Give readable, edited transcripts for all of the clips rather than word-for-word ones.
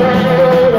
Oh,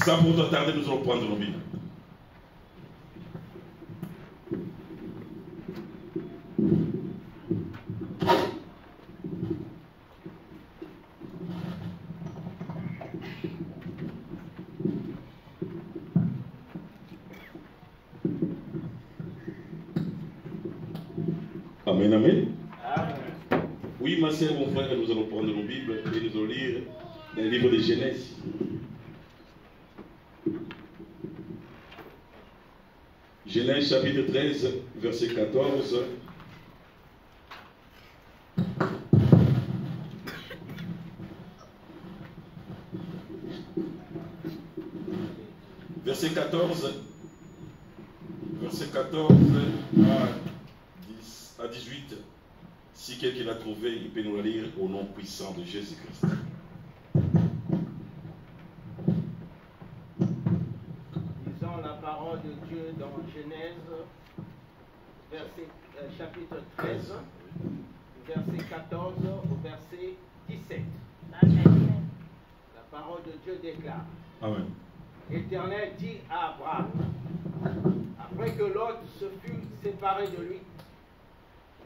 Sans pour autant tarder, nous allons prendre nos Bibles. Amen, amen. Oui, ma sœur, mon frère, nous allons prendre nos Bibles et nous allons lire dans le livre de Genèse. Genèse chapitre 13, verset 14. Verset 14. Verset 14 à 18. Si quelqu'un l'a trouvé, il peut nous la lire au nom puissant de Jésus-Christ. Lisons la parole de Dieu dans Genèse, chapitre 13, verset 14 au verset 17. Amen. La parole de Dieu déclare. Amen. L'Éternel dit à Abraham, après que Lot se fut séparé de lui,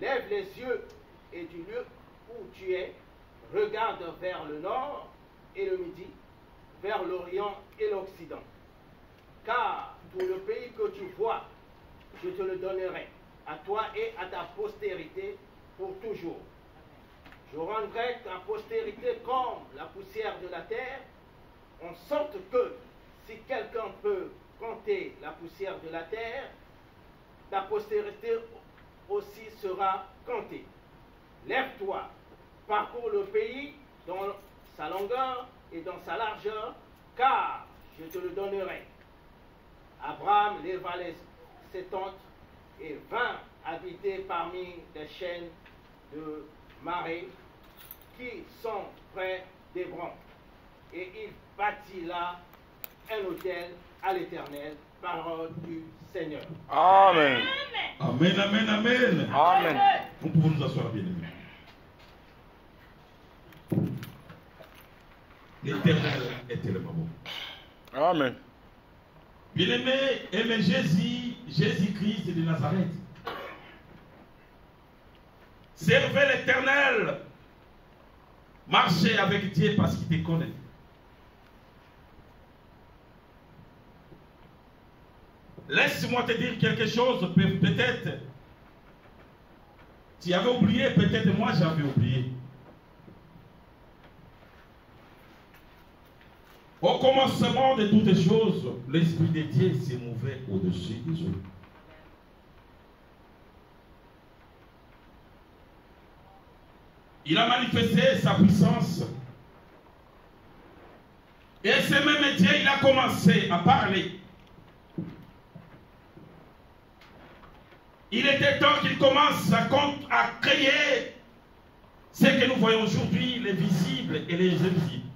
lève les yeux et du lieu où tu es, regarde vers le nord et le midi, vers l'orient et l'occident. Car tout le pays que tu vois, je te le donnerai, à toi et à ta postérité pour toujours. Je rendrai ta postérité comme la poussière de la terre, en sorte que, si quelqu'un peut compter la poussière de la terre, ta postérité aussi sera comptée. Lève-toi, parcours le pays dans sa longueur et dans sa largeur, car je te le donnerai. Abraham leva ses tentes et vint habiter parmi les chaînes de Marée qui sont près d'Hébron. et il bâtit là un autel à l'Éternel, parole du Seigneur. Amen. Amen, amen, amen. Amen. Nous pouvons nous asseoir, bien-aimés. L'Éternel est tellement bon. Amen. Bien-aimés, aimez Jésus-Christ de Nazareth. Servez l'Éternel. Marchez avec Dieu parce qu'il te connaît. Laisse-moi te dire quelque chose. Peut-être tu avais oublié, peut-être moi j'avais oublié. Au commencement de toutes choses, l'Esprit de Dieu s'est mouvait au-dessus des eaux. Il a manifesté sa puissance. Et ce même Dieu, il a commencé à parler. Il était temps qu'il commence à créer ce que nous voyons aujourd'hui, les visibles et les invisibles.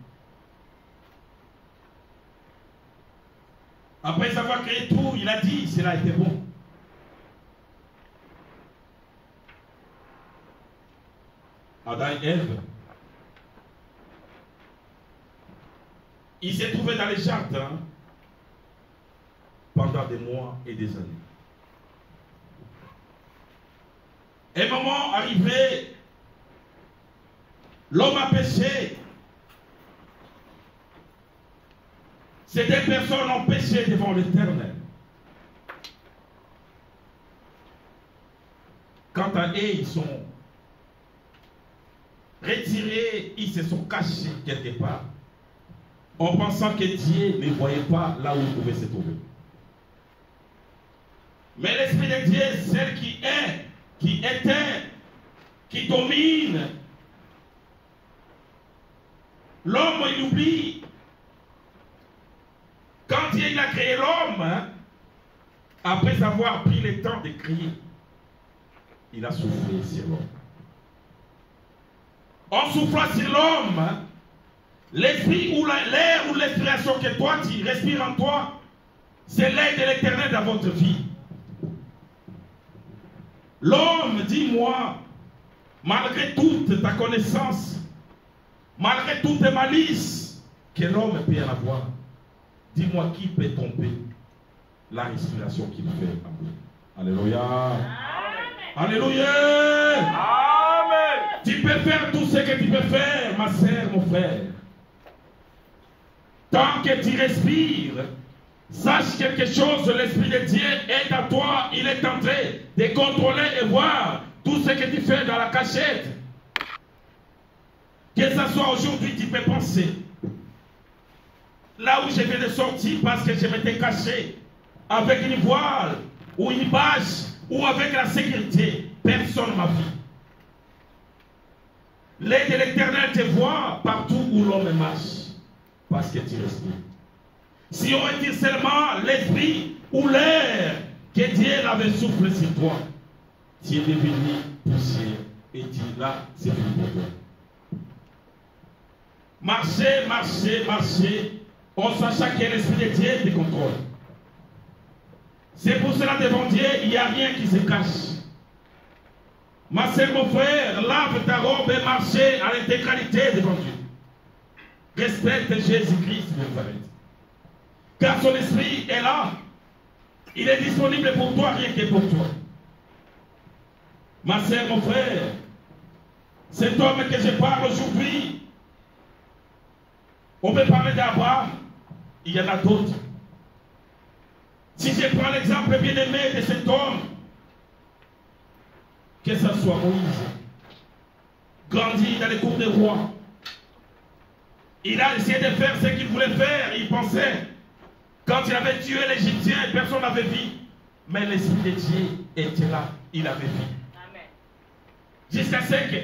Après avoir créé tout, il a dit, cela était bon. Adam et Ève, ils s'est trouvés dans les jardins pendant des mois et des années. Un moment arrivé, l'homme a péché. Ces deux personnes ont péché devant l'Éternel. Quant à eux, ils sont retirés, ils se sont cachés quelque part, en pensant que Dieu ne voyait pas là où il pouvait se trouver. Mais l'Esprit de Dieu, celle qui est, qui était, qui domine, l'homme, il oublie. Quand Dieu il a créé l'homme, après avoir pris le temps de créer, il a soufflé sur l'homme. En soufflant sur l'homme, l'esprit ou l'air ou l'inspiration que toi tu respires en toi, c'est l'air de l'Éternel dans votre vie. L'homme, dis-moi, malgré toute ta connaissance, malgré toutes tes malices que l'homme peut en avoir, dis-moi qui peut tomber la respiration qu'il fait en lui. Alléluia. Amen. Alléluia. Amen. Tu peux faire tout ce que tu peux faire, ma sœur, mon frère. Tant que tu respires, sache quelque chose, l'Esprit de Dieu est à toi, il est en train de contrôler et voir tout ce que tu fais dans la cachette. Que ce soit aujourd'hui, tu peux penser. Là où je viens de sortir parce que je m'étais caché avec une voile ou une bâche ou avec la sécurité, personne ne m'a vu. L'œil de l'Éternel te voit partout où l'homme marche parce que tu respires. Si on retire seulement l'esprit ou l'air que Dieu avait soufflé sur toi, tu es devenu poussière et tu là, c'est fini pour toi. Marchez, marchez, marchez, en sachant que l'Esprit de Dieu te contrôle. C'est pour cela devant Dieu, il n'y a rien qui se cache. Ma sœur, mon frère, lave ta robe et marchez à l'intégralité devant Dieu. Respecte Jésus-Christ de Nazareth. Car son esprit est là. Il est disponible pour toi, rien que pour toi. Ma sœur, mon frère, cet homme que je parle aujourd'hui, on peut parler d'Abraham, il y en a d'autres. Si je prends l'exemple bien-aimé de cet homme, que ce soit Moïse, grandi dans les cours des rois, il a essayé de faire ce qu'il voulait faire, il pensait, quand il avait tué l'Égyptien, personne n'avait vu, mais l'Esprit de Dieu était là, il avait vu. Amen. Jusqu'à ce que,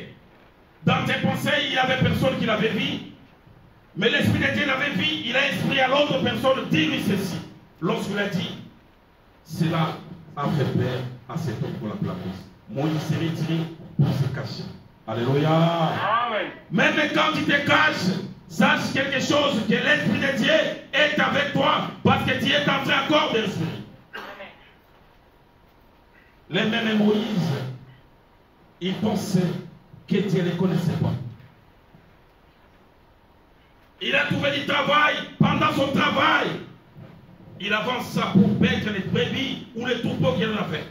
dans tes pensées, il n'y avait personne qui l'avait vu, mais l'Esprit de Dieu l'avait vu, il a inspiré à l'autre personne, dis-lui ceci. Lorsqu'il a dit, cela a fait peur à cet homme pour la place. Moïse s'est retiré pour se cacher. Alléluia. Amen. Même quand tu te caches, Sache quelque chose, que l'Esprit de Dieu est avec toi, parce que Dieu est en train encore de l'Esprit. Les mêmes Moïse, il pensait que Dieu ne les connaissait pas. Il a trouvé du travail. Pendant son travail, il avança pour paître les brebis ou les troupeaux qu'il en a fait.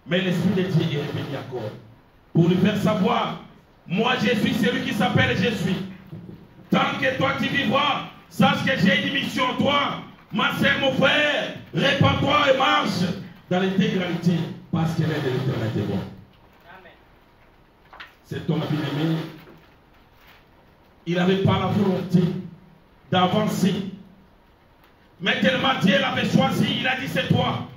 Mais l'Esprit de Dieu est revenu encore pour lui faire savoir, moi je suis celui qui s'appelle je suis. Tant que toi tu vivras, sache que j'ai une mission en toi. Ma sœur, mon frère, répands-toi et marche dans l'intégralité, parce que l'aide de l'Éternel est bon. Cet homme bien-aimé, il n'avait pas la volonté d'avancer. Mais tellement Dieu l'avait choisi, il a dit c'est toi.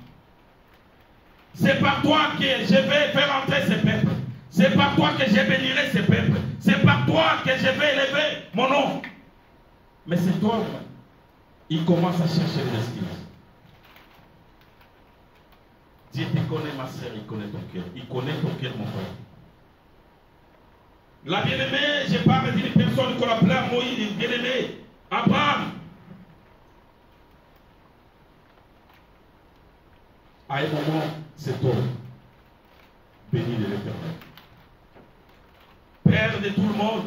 C'est par toi que je vais faire entrer ce peuple. C'est par toi que je bénirai ce peuple. C'est par toi que je vais élever mon nom. Mais cet homme, il commence à chercher les excuses. Dieu te connaît, ma soeur, il connaît ton cœur. Il connaît ton cœur, mon frère. La bien-aimée, je parle d'une personne qu'on appelait Moïse, bien-aimé, Abraham. À un moment, cet homme béni de l'Éternel, Père de tout le monde,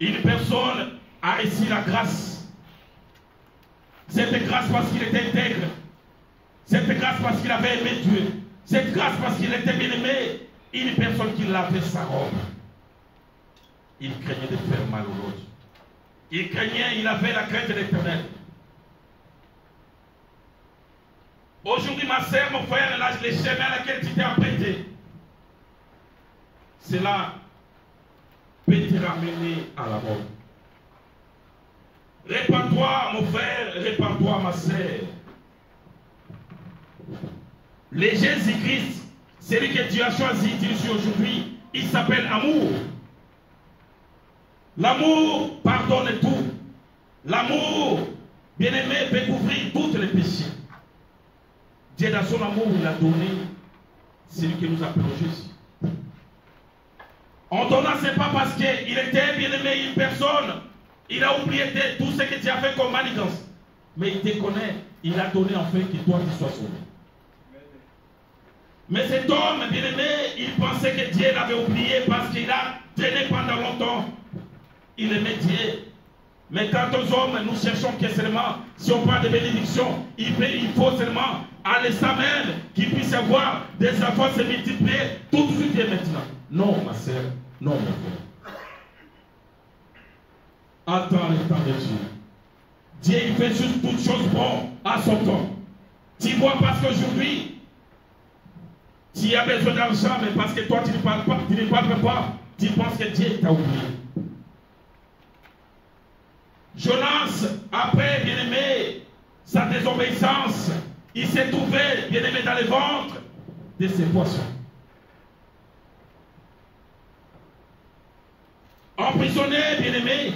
une personne a reçu la grâce. Cette grâce parce qu'il était intègre. Cette grâce parce qu'il avait aimé Dieu. Cette grâce parce qu'il était bien aimé. Une personne qui lavait sa robe. Il craignait de faire mal aux autres. Il craignait, il avait la crainte de l'Éternel. Aujourd'hui, ma sœur, mon frère, là, les chemins à laquelle tu t'es apprêté, cela peut te ramener à la mort. Répands-toi, mon frère, répands-toi, ma sœur. Le Jésus-Christ, celui que tu as choisi ici aujourd'hui, il s'appelle amour. L'amour pardonne tout. L'amour, bien-aimé, peut couvrir tous les péchés. Dieu, dans son amour, il a donné celui que nous appelons Jésus. En donnant, ce n'est pas parce qu'il était bien-aimé une personne, il a oublié tout ce que tu as fait comme manigance. Mais il te connaît, il a donné en fait que toi tu sois sauvé. Mais cet homme, bien-aimé, il pensait que Dieu l'avait oublié parce qu'il a traîné pendant longtemps. Il aimait Dieu. Mais quant aux hommes, nous cherchons que seulement, si on parle de bénédiction, il faut seulement à l'instant même qu'ils puissent avoir des enfants se multiplier tout de suite et maintenant. Non, ma soeur, non, mon frère. Attends le temps de Dieu. Dieu, il fait juste toutes choses bonnes à son temps. Tu vois, parce qu'aujourd'hui, tu as besoin d'argent, mais parce que toi, tu ne parles pas, tu penses que Dieu t'a oublié. Jonas, après, bien-aimé, sa désobéissance, il s'est trouvé, bien-aimé, dans le ventre de ses poissons. Emprisonné, bien-aimé,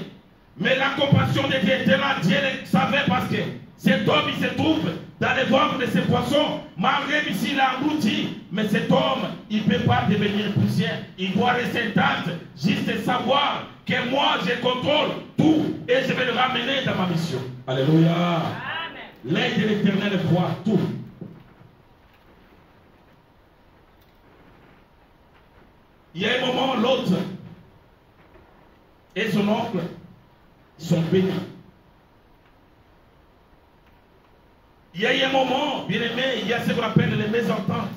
mais la compassion de Dieu était là, Dieu le savait parce que cet homme, il se trouve dans le ventre de ses poissons, malgré s'il a englouti, mais cet homme, il ne peut pas devenir poussière, il doit rester intact, juste savoir que moi, je contrôle tout et je vais le ramener dans ma mission. Alléluia. L'œil de l'Éternel voit tout. Il y a un moment, l'autre et son oncle sont bénis. Il y a eu un moment, bien aimé, il y a ce qu'on appelle les mésententes.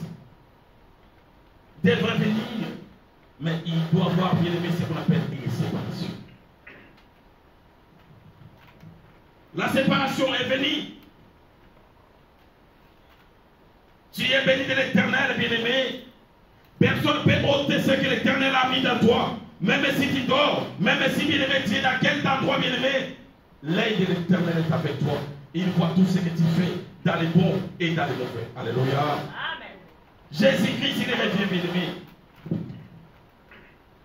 Devrait venir, mais il doit avoir, bien aimé, ce qu'on appelle une séparation. La séparation est venue. Tu es béni de l'Éternel, bien aimé. Personne ne peut ôter ce que l'Éternel a mis dans toi. Même si tu dors, même si, bien aimé, tu es dans quel endroit, bien aimé, l'œil de l'Éternel est avec toi. Il voit tout ce que tu fais dans les bons et dans les mauvais. Alléluia. Amen. Jésus-Christ, il revient, bien aimé.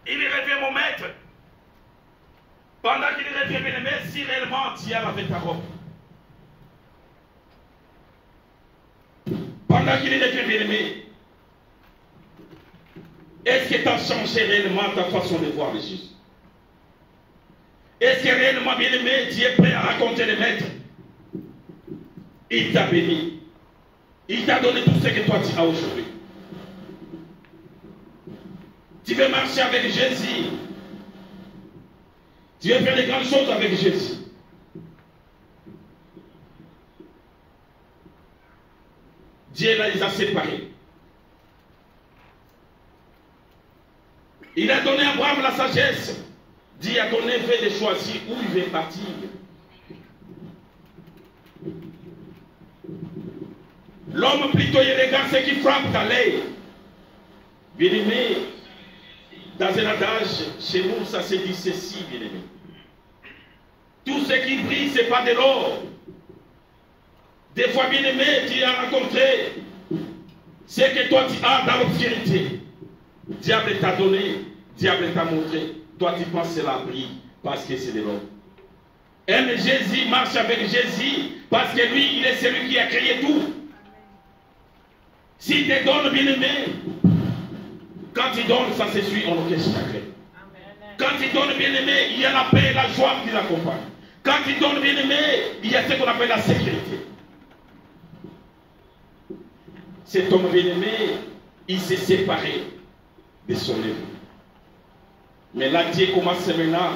Il revient, mon maître. Pendant qu'il revient, bien aimé, si réellement tu as lavé ta robe. Pendant qu'il revient, bien aimé, est-ce que tu as changé réellement ta façon de voir les choses? Est-ce que réellement, bien-aimé, tu es prêt à raconter les maîtres? Il t'a béni. Il t'a donné tout ce que toi tu as aujourd'hui. Tu veux marcher avec Jésus. Tu veux faire des grandes choses avec Jésus. Dieu là, les a séparés. Il a donné à Abraham la sagesse. Dieu a donné, fait de choisir où il veut partir. L'homme plutôt il regarde ce qui frappe dans l'œil. Bien aimé, dans un adage, chez nous, ça se dit ceci, bien aimé. Tout ce qui brille, ce n'est pas de l'or. Des fois, bien aimé, tu as rencontré ce que toi tu as dans l'obscurité. Diable t'a donné, diable t'a montré. Toi tu penses que cela brille parce que c'est de l'or. Aime Jésus, marche avec Jésus parce que lui, il est celui qui a créé tout. S'il te donne, bien aimé, quand il donne, ça se suit en aucun chagrin. Quand il donne, bien aimé, il y a la paix et la joie qui l'accompagnent. Quand il donne, bien aimé, il y a ce qu'on appelle la sécurité. Cet homme bien aimé, il s'est séparé de son ennemi. Mais là, Dieu commence maintenant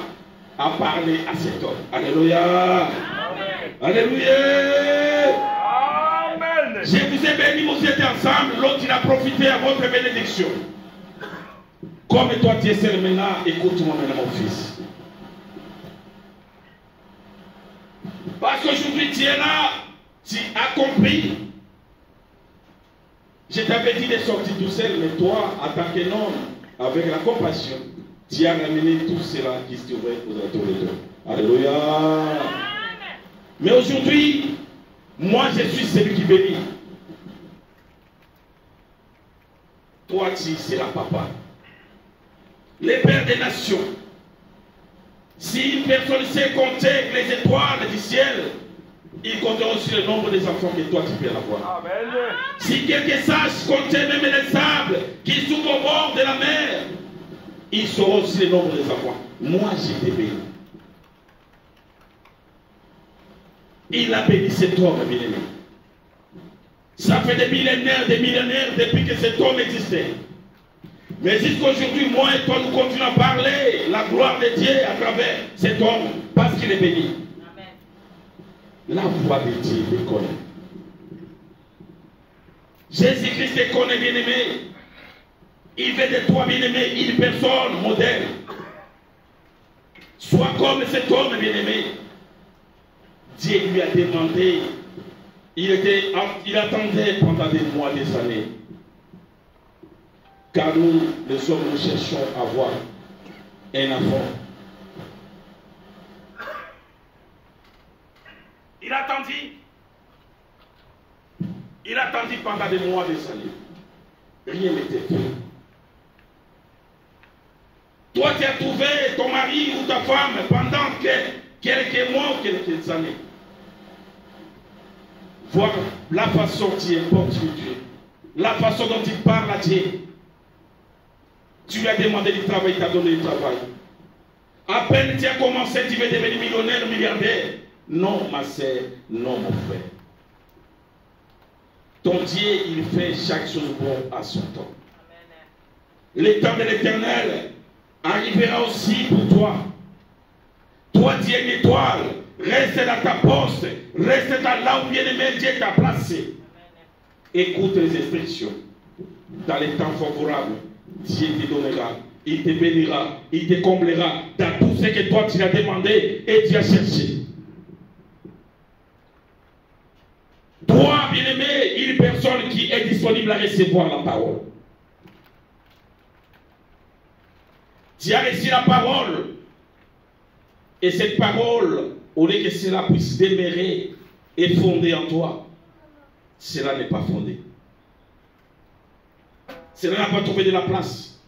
à parler à cet homme. Alléluia. Amen. Alléluia. Amen. Je vous ai béni, vous étiez ensemble. L'autre, il a profité à votre bénédiction. Comme toi, tu es seul maintenant, écoute-moi maintenant, mon fils. Parce qu'aujourd'hui, tu es là, tu as compris. Je t'avais dit de sortir tout seul, mais toi, en tant qu'un homme, avec la compassion, tu as ramené tout cela qui se trouvait autour de toi. Alléluia. Mais aujourd'hui, moi, je suis celui qui bénit. Toi, tu seras papa. Les pères des nations. Si une personne sait compter les étoiles du ciel, il comptera aussi le nombre des enfants que toi tu peux avoir. Amen. Si quelqu'un sache compter même les sables qui sont au bord de la mer, il saura aussi le nombre des enfants. Moi, j'ai été béni. Il a béni cet homme, bien aimé. Ça fait des millénaires depuis que cet homme existait. Mais jusqu'à aujourd'hui, moi et toi, nous continuons à parler la gloire de Dieu à travers cet homme, parce qu'il est béni. Amen. La voix de Dieu te connaît. Jésus-Christ te connaît, bien-aimé. Il veut de toi, bien-aimé, une personne modèle. Sois comme cet homme, bien-aimé. Dieu lui a demandé, il attendait pendant des mois, des années. Car nous, les hommes, nous cherchons à avoir un enfant. Il attendit. Il attendit pendant des mois, des années. Rien n'était fait. Toi, tu as trouvé ton mari ou ta femme pendant quelques mois ou quelques années. Voir la façon dont tu importes sur Dieu. La façon dont tu parles à Dieu. Tu lui as demandé du travail, il t'a donné du travail. À peine tu as commencé, tu veux devenir millionnaire, milliardaire. Non, ma sœur, non, mon frère. Ton Dieu, il fait chaque chose bon à son temps. Le temps de l'Éternel arrivera aussi pour toi. Toi, tu es une étoile. Reste dans ta poste. Reste dans là où bien-aimé Dieu t'a placé. Écoute les instructions. Dans les temps favorables, Dieu te donnera, il te bénira, il te comblera dans tout ce que toi tu as demandé et tu as cherché. Toi, bien-aimé, une personne qui est disponible à recevoir la parole. Tu as reçu la parole. Et cette parole, au lieu que cela puisse demeurer et fonder en toi, cela n'est pas fondé. Cela n'a pas trouvé de la place.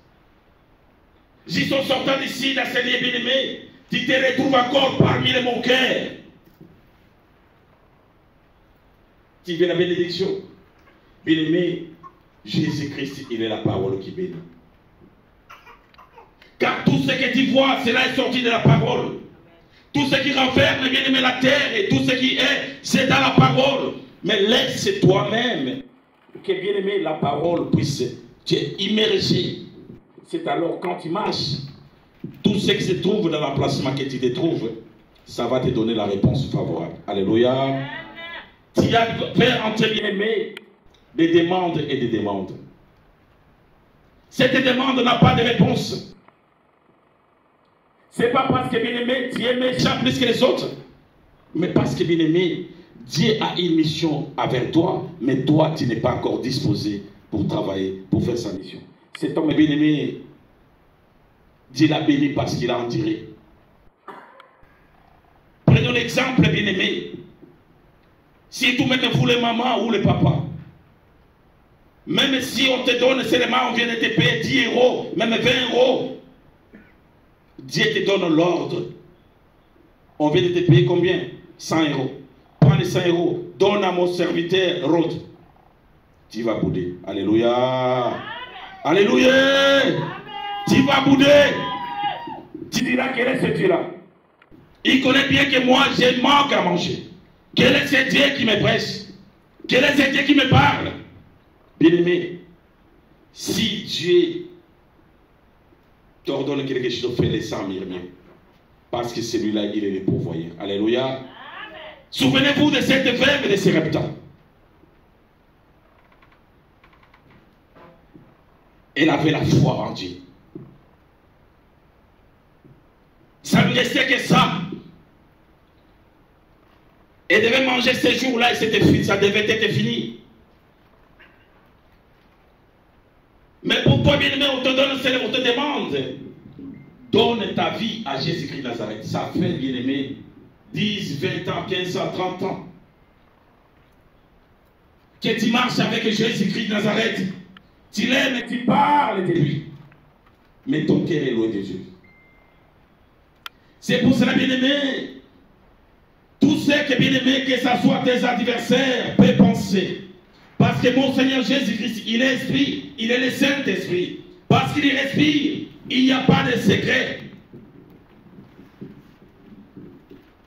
J'y sont sortant d'ici, dans ce lieu bien-aimé, tu te retrouves encore parmi les moqueurs. Tu veux la bénédiction. Bien-aimé, Jésus-Christ, il est la parole qui bénit. Car tout ce que tu vois, cela est sorti de la parole. Tout ce qui renferme, bien aimé, la terre et tout ce qui est, c'est dans la parole. Mais laisse toi-même que, bien aimé, la parole puisse t'immerger. C'est alors quand tu marches, tout ce qui se trouve dans l'emplacement que tu te trouves, ça va te donner la réponse favorable. Alléluia. Tu as fait entre bien aimé des demandes et des demandes. Cette demande n'a pas de réponse. Ce n'est pas parce que bien aimé, tu es méchant plus que les autres, mais parce que bien aimé, Dieu a une mission avec toi, mais toi, tu n'es pas encore disposé pour travailler, pour faire sa mission. Cet homme bien aimé, Dieu l'a béni parce qu'il a enduré. Prenons l'exemple, bien aimé. Si tu mets vous les mamans ou les papas, même si on te donne seulement, on vient de te payer 10 euros, même 20 euros, Dieu te donne l'ordre. On vient de te payer combien? 100 euros. Prends les 100 euros, donne à mon serviteur Rod. Tu vas bouder. Alléluia. Amen. Alléluia. Amen. Tu vas bouder. Tu diras, quel est ce Dieu-là? Il connaît bien que moi, j'ai manque à manger. Quel est ce Dieu qui me prêche? Quel est ce Dieu qui me parle? Bien-aimé, si Dieu t'ordonne quelque chose, fais-le sans murmure. Parce que celui-là, il est le pourvoyeur. Alléluia. Souvenez-vous de cette veuve et de ces reptants. Elle avait la foi en Dieu. Ça ne restait que ça. Elle devait manger ces jours-là et ça devait être fini. Mais pour toi, bien-aimé, on te demande, donne ta vie à Jésus-Christ de Nazareth. Ça fait, bien-aimé, 10, 20 ans, 15 ans, 30 ans que tu marches avec Jésus-Christ de Nazareth. Tu l'aimes et tu parles de lui. Mais ton cœur est loin de Dieu. C'est pour cela, bien-aimé, tout ce que, bien-aimé, que ce soit tes adversaires, peut penser. Parce que mon Seigneur Jésus-Christ, il est esprit, il est le Saint-Esprit. Parce qu'il respire, il n'y a pas de secret.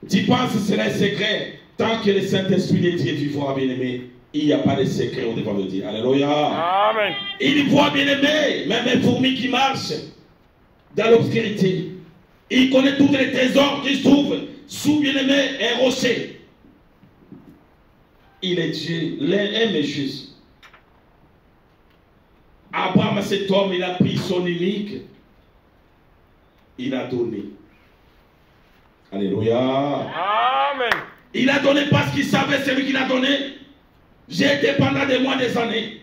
Tu penses que c'est un secret. Tant que le Saint-Esprit est Dieu vivant, bien-aimé, il n'y a pas de secret au devant de Dieu. Alléluia. Amen. Il voit, bien-aimé, même les fourmis qui marchent dans l'obscurité. Il connaît tous les trésors qui se trouvent sous, bien-aimé, un rocher. Il est Dieu, l'un est juste. Abraham, cet homme, il a pris son unique. Il a donné. Alléluia. Amen. Il a donné parce qu'il savait celui qui l'a donné. J'ai été pendant des mois, des années.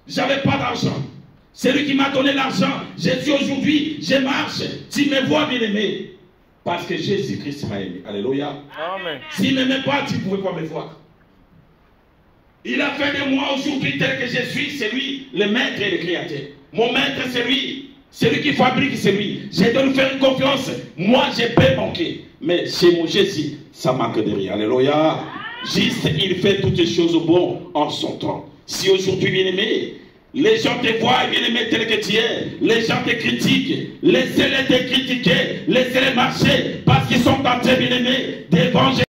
Je n'avais pas d'argent. C'est lui qui m'a donné l'argent. Je suis aujourd'hui, je marche. Tu me vois, bien aimé. Parce que Jésus-Christ m'a aimé. Alléluia. Amen. S'il ne m'aimait pas, tu ne pouvais pas me voir. Il a fait de moi aujourd'hui tel que je suis, c'est lui, le maître et le créateur. Mon maître, c'est lui. Celui qui fabrique, c'est lui. Je dois lui faire une confiance. Moi, je peux manquer. Mais chez mon Jésus, ça manque de rien. Alléluia. Juste, il fait toutes les choses bon en son temps. Si aujourd'hui, bien-aimé, les gens te voient, bien-aimé, tel que tu es, les gens te critiquent, laissez-les te critiquer, laissez-les marcher, parce qu'ils sont en train, bien-aimé, d'évangéliser.